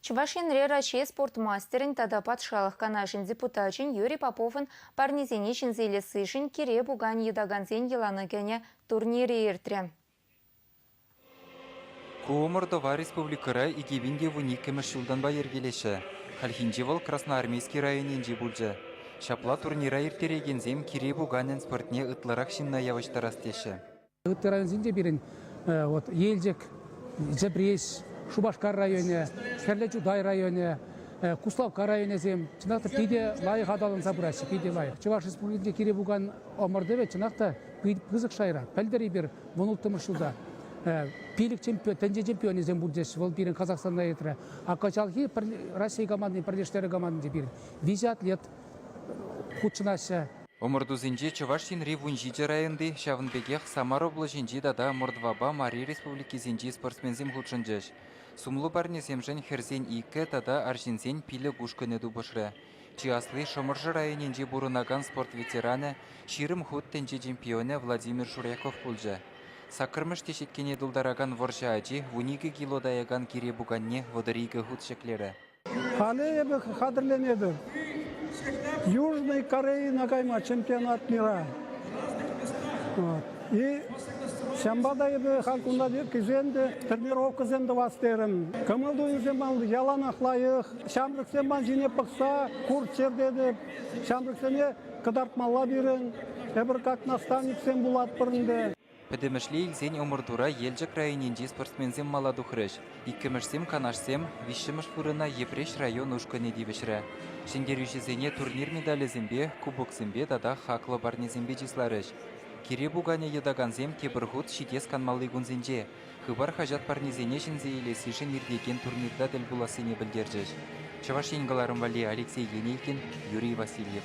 Чувашинре Россия спортмастерин тада патшалық канашин депутачин Юрий Поповын парнизени шинзеле сышин кире буган едаганзен еланы гене турнире иртре. Коомордова республикара игивинде вуникемеш жылдан байыргелеші. Халхинжевал Красноармейский районенже бульджа. Шапла турнира иртерегензем кире буганен спортне ытларак шинна яваштарастеші. Ыттыранзинде бирин елжек, Жебреш, Шубашкар районе, Керлечудай районе, Куславка районе зем, чынакта пиде лайық адалынса бұрашы, пиде лайық. Чуваш республикінде кире буган омырдеве, чынакта пызық шайра, пәлдері бір вұнылттымыш жылда. Пилік чемпион, тәнже чемпион зем бұрдеш, ол бірін Қазақстанда етірі. Акачалхи Россия командының, Пірлештері командының бірін. Визе атлет, худшынашы. Омырдузинже Чувашин Ривунжиджи районды Шавынбегех Самар облажинжи дада Мордваба Мари республики зинжи спортсмензем худшынжыш. Сумлу барнеземжен херзен ике тада аржинзен пилі гушкыны дубышры. Чиаслы Шомыржы районенже бурынаган спорт ветераны Ширым худ тенже чемпионы Владимир Шуряков пулжы. Сакырмыш тешеткене дулдараган воржа ажи вунигі килодаяган кире буганне водырийгі худ шеклері. Халеевы қадырленеді. Южной Кореи нагайма чемпионат мира. И Шамбада ебі халкунда кізенді тренировка зенді вастерін. Кымылдуын земан яланақ лайық, шамрық земан жіне пықса, курс жердеді, шамрық земе қыдартмалла берін, әбір как наставник зем бұлат бірінді. Педемешле илзен омырдура елжік районенже спортсмензем маладу хрыш. Иккемешсем канашсем вишшіміш фурына епреш район ушкыне дивешрі. Шендерюшезене турнир медалі зембе, кубок зембе дада хаклы барне зембе числарыш. Кире бугане едаганзем тебірғуд шитес канмалы гунзенже. Хыбар хажат парнезене шинзе елесішін ердеген турнирда дәл буласыне білдержіш. Чаваш еңгаларым вали Алексей Енейкин, Юрий Васильев.